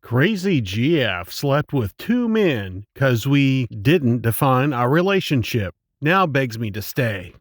Crazy GF slept with two men because we didn't define our relationship. Now begs me to stay.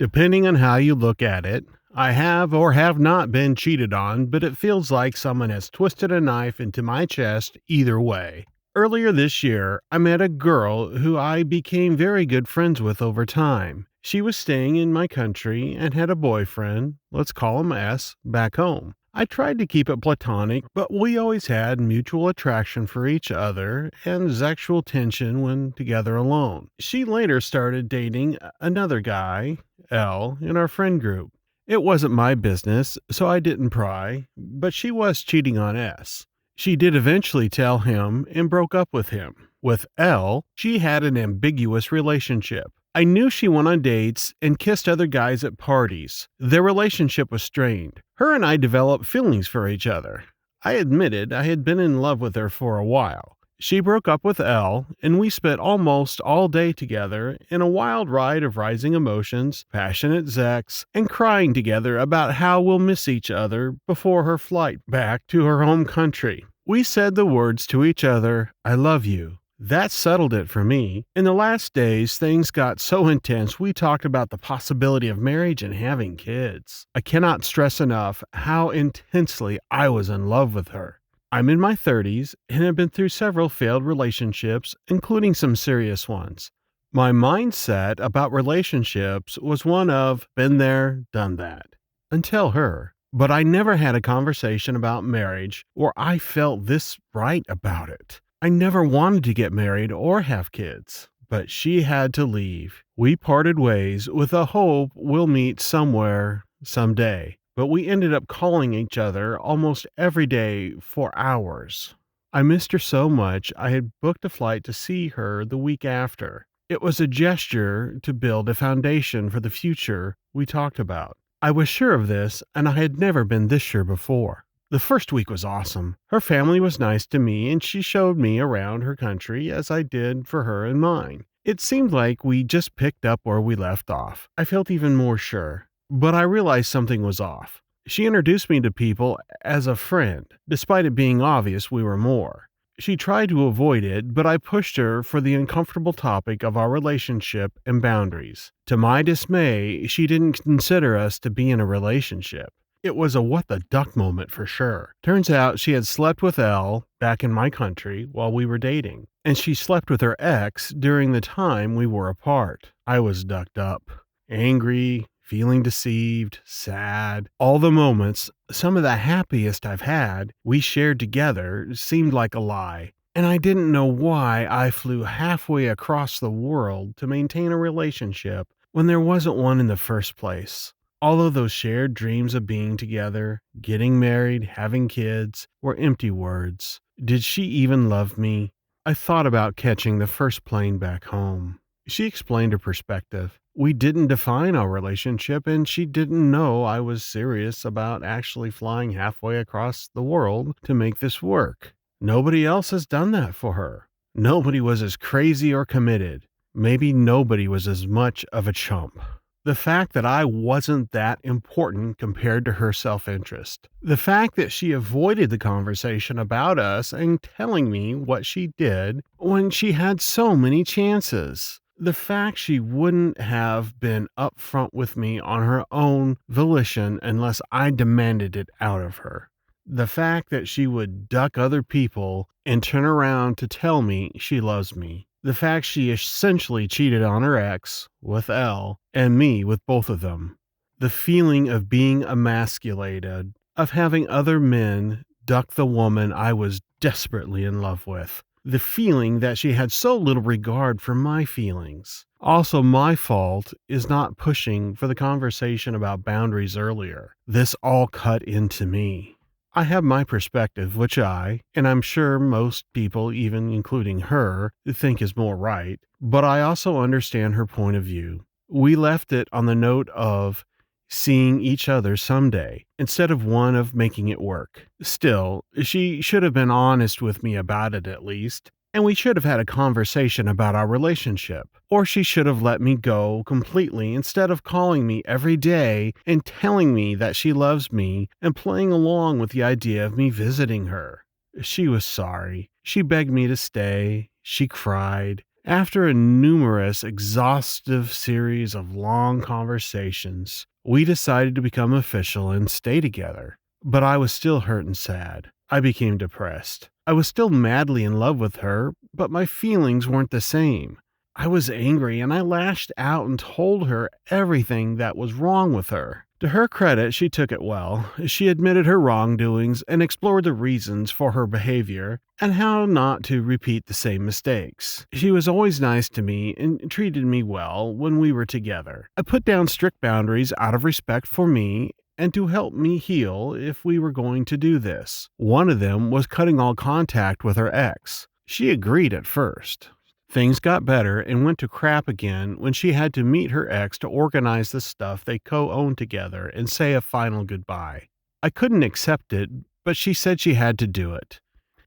Depending on how you look at it, I have or have not been cheated on, but it feels like someone has twisted a knife into my chest either way. Earlier this year, I met a girl who I became very good friends with over time. She was staying in my country and had a boyfriend, let's call him S, back home. I tried to keep it platonic, but we always had mutual attraction for each other and sexual tension when together alone. She later started dating another guy, L, in our friend group. It wasn't my business, so I didn't pry, but she was cheating on S. She did eventually tell him and broke up with him. With L, she had an ambiguous relationship. I knew she went on dates and kissed other guys at parties. Their relationship was strained. Her and I developed feelings for each other. I admitted I had been in love with her for a while. She broke up with L, and we spent almost all day together in a wild ride of rising emotions, passionate sex, and crying together about how we'll miss each other before her flight back to her home country. We said the words to each other, "I love you." That settled it for me. In the last days, things got so intense we talked about the possibility of marriage and having kids. I cannot stress enough how intensely I was in love with her. I'm in my 30s and have been through several failed relationships, including some serious ones. My mindset about relationships was one of been there, done that. Until her. But I never had a conversation about marriage where I felt this right about it. I never wanted to get married or have kids, but she had to leave. We parted ways with the hope we'll meet somewhere, someday. But we ended up calling each other almost every day for hours. I missed her so much I had booked a flight to see her the week after. It was a gesture to build a foundation for the future we talked about. I was sure of this, and I had never been this sure before. The first week was awesome. Her family was nice to me, and she showed me around her country as I did for her and mine. It seemed like we just picked up where we left off. I felt even more sure. But I realized something was off. She introduced me to people as a friend, despite it being obvious we were more. She tried to avoid it, but I pushed her for the uncomfortable topic of our relationship and boundaries. To my dismay, she didn't consider us to be in a relationship. It was a what the duck moment for sure. Turns out she had slept with L back in my country while we were dating, and she slept with her ex during the time we were apart. I was ducked up, angry, feeling deceived, sad. All the moments, some of the happiest I've had, we shared together seemed like a lie. And I didn't know why I flew halfway across the world to maintain a relationship when there wasn't one in the first place. All of those shared dreams of being together, getting married, having kids, were empty words. Did she even love me? I thought about catching the first plane back home. She explained her perspective. We didn't define our relationship, and she didn't know I was serious about actually flying halfway across the world to make this work. Nobody else has done that for her. Nobody was as crazy or committed. Maybe nobody was as much of a chump. The fact that I wasn't that important compared to her self-interest. The fact that she avoided the conversation about us and telling me what she did when she had so many chances. The fact she wouldn't have been upfront with me on her own volition unless I demanded it out of her. The fact that she would duck other people and turn around to tell me she loves me. The fact she essentially cheated on her ex, with L, and me with both of them. The feeling of being emasculated, of having other men duck the woman I was desperately in love with. The feeling that she had so little regard for my feelings. Also, my fault is not pushing for the conversation about boundaries earlier. This all cut into me. I have my perspective, which and I'm sure most people, even including her, think is more right, but I also understand her point of view. We left it on the note of seeing each other someday, instead of one of making it work. Still, she should have been honest with me about it at least. and we should have had a conversation about our relationship. Or she should have let me go completely instead of calling me every day and telling me that she loves me and playing along with the idea of me visiting her. She was sorry. She begged me to stay. She cried. After a numerous, exhaustive series of long conversations, we decided to become official and stay together. But I was still hurt and sad. I became depressed. I was still madly in love with her, but my feelings weren't the same. I was angry and I lashed out and told her everything that was wrong with her. To her credit, she took it well. She admitted her wrongdoings and explored the reasons for her behavior and how not to repeat the same mistakes. She was always nice to me and treated me well when we were together. I put down strict boundaries out of respect for me and to help me heal if we were going to do this. One of them was cutting all contact with her ex. She agreed at first. Things got better and went to crap again when she had to meet her ex to organize the stuff they co-owned together and say a final goodbye. I couldn't accept it, but she said she had to do it.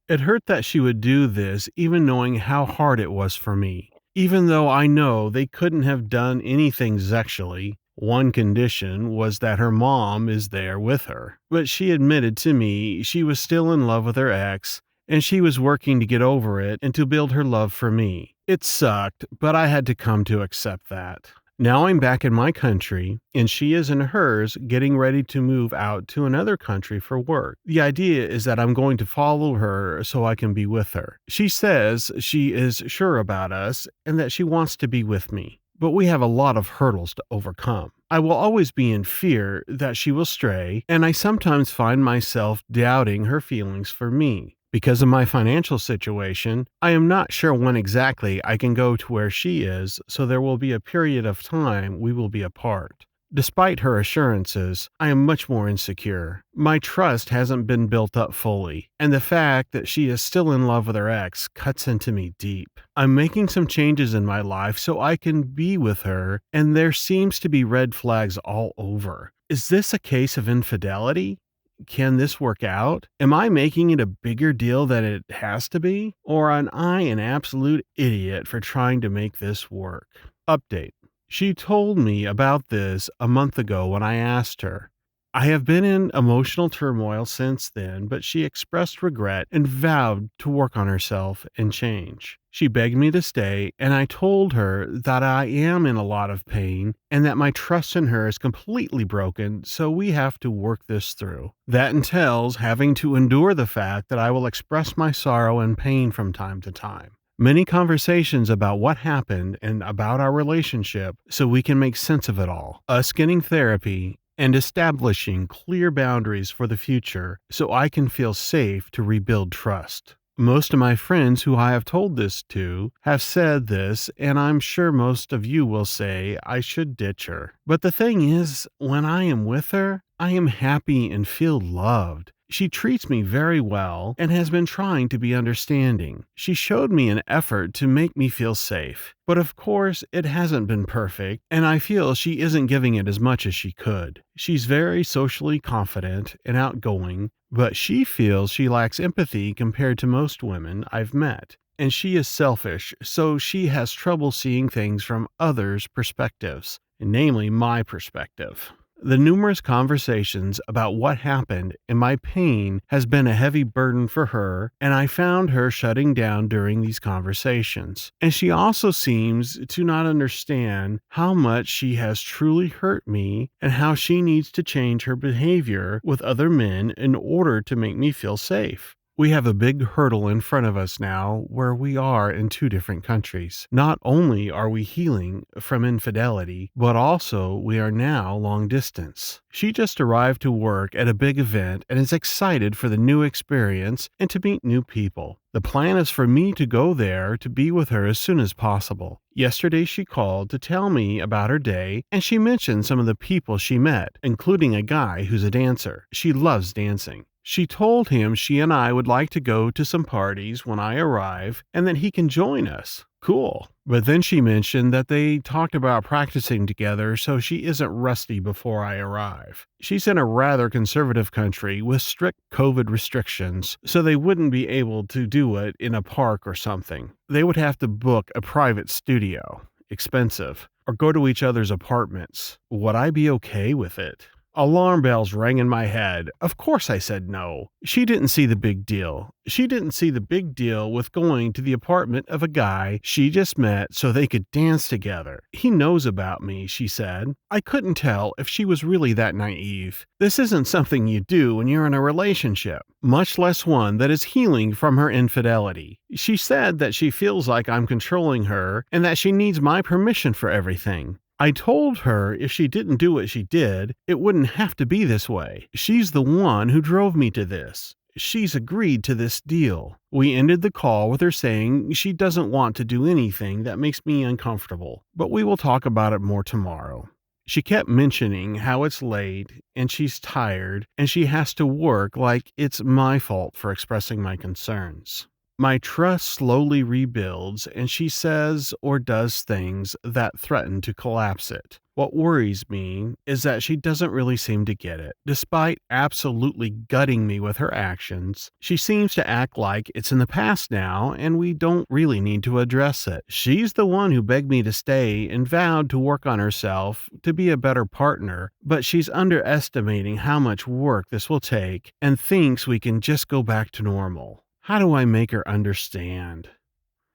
It hurt that she would do this even knowing how hard it was for me. Even though I know they couldn't have done anything sexually, one condition was that her mom is there with her. But she admitted to me she was still in love with her ex, and she was working to get over it and to build her love for me. It sucked, but I had to come to accept that. Now I'm back in my country, and she is in hers, getting ready to move out to another country for work. The idea is that I'm going to follow her so I can be with her. She says she is sure about us and that she wants to be with me, but we have a lot of hurdles to overcome. I will always be in fear that she will stray, and I sometimes find myself doubting her feelings for me. Because of my financial situation, I am not sure when exactly I can go to where she is, so there will be a period of time we will be apart. Despite her assurances, I am much more insecure. My trust hasn't been built up fully, and the fact that she is still in love with her ex cuts into me deep. I'm making some changes in my life so I can be with her, and there seems to be red flags all over. Is this a case of infidelity? Can this work out? Am I making it a bigger deal than it has to be? Or am I an absolute idiot for trying to make this work? Update. She told me about this a month ago when I asked her. I have been in emotional turmoil since then, but she expressed regret and vowed to work on herself and change. She begged me to stay, and I told her that I am in a lot of pain and that my trust in her is completely broken, so we have to work this through. That entails having to endure the fact that I will express my sorrow and pain from time to time. Many conversations about what happened and about our relationship so we can make sense of it all. Us getting therapy and establishing clear boundaries for the future so I can feel safe to rebuild trust. Most of my friends who I have told this to have said this, and I'm sure most of you will say I should ditch her. But the thing is, when I am with her, I am happy and feel loved. She treats me very well and has been trying to be understanding. She showed me an effort to make me feel safe. But of course, it hasn't been perfect, and I feel she isn't giving it as much as she could. She's very socially confident and outgoing, but she feels she lacks empathy compared to most women I've met. And she is selfish, so she has trouble seeing things from others' perspectives, namely my perspective. The numerous conversations about what happened and my pain has been a heavy burden for her, and I found her shutting down during these conversations. And she also seems to not understand how much she has truly hurt me and how she needs to change her behavior with other men in order to make me feel safe. We have a big hurdle in front of us now where we are in two different countries. Not only are we healing from infidelity, but also we are now long distance. She just arrived to work at a big event and is excited for the new experience and to meet new people. The plan is for me to go there to be with her as soon as possible. Yesterday she called to tell me about her day, and she mentioned some of the people she met, including a guy who's a dancer. She loves dancing. She told him she and I would like to go to some parties when I arrive and that he can join us. Cool. But then she mentioned that they talked about practicing together so she isn't rusty before I arrive. She's in a rather conservative country with strict COVID restrictions, so they wouldn't be able to do it in a park or something. They would have to book a private studio, expensive, or go to each other's apartments. Would I be okay with it? Alarm bells rang in my head. Of course I said no. She didn't see the big deal. She didn't see the big deal with going to the apartment of a guy she just met so they could dance together. He knows about me, she said. I couldn't tell if she was really that naive. This isn't something you do when you're in a relationship, much less one that is healing from her infidelity. She said that she feels like I'm controlling her and that she needs my permission for everything. I told her if she didn't do what she did, it wouldn't have to be this way. She's the one who drove me to this. She's agreed to this deal. We ended the call with her saying she doesn't want to do anything that makes me uncomfortable, but we will talk about it more tomorrow. She kept mentioning how it's late and she's tired and she has to work like it's my fault for expressing my concerns. My trust slowly rebuilds, and she says or does things that threaten to collapse it. What worries me is that she doesn't really seem to get it. Despite absolutely gutting me with her actions, she seems to act like it's in the past now and we don't really need to address it. She's the one who begged me to stay and vowed to work on herself to be a better partner, but she's underestimating how much work this will take and thinks we can just go back to normal. How do I make her understand?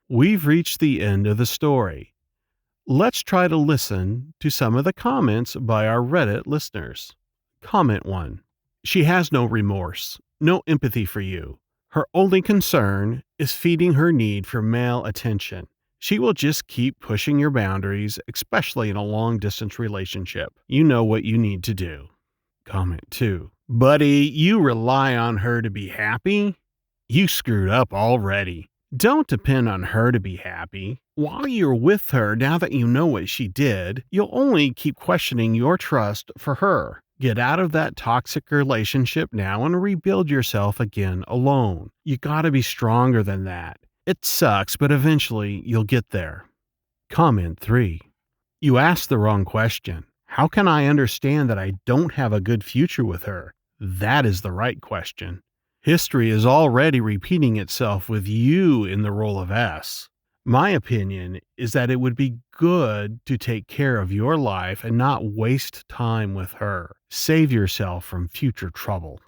We've reached the end of the story. Let's try to listen to some of the comments by our Reddit listeners. Comment 1. She has no remorse, no empathy for you. Her only concern is feeding her need for male attention. She will just keep pushing your boundaries, especially in a long-distance relationship. You know what you need to do. Comment 2. Buddy, you rely on her to be happy? You screwed up already. Don't depend on her to be happy. While you're with her, now that you know what she did, you'll only keep questioning your trust for her. Get out of that toxic relationship now and rebuild yourself again alone. You gotta be stronger than that. It sucks, but eventually you'll get there. Comment 3. You asked the wrong question. How can I understand that I don't have a good future with her? That is the right question. History is already repeating itself with you in the role of S. My opinion is that it would be good to take care of your life and not waste time with her. Save yourself from future trouble.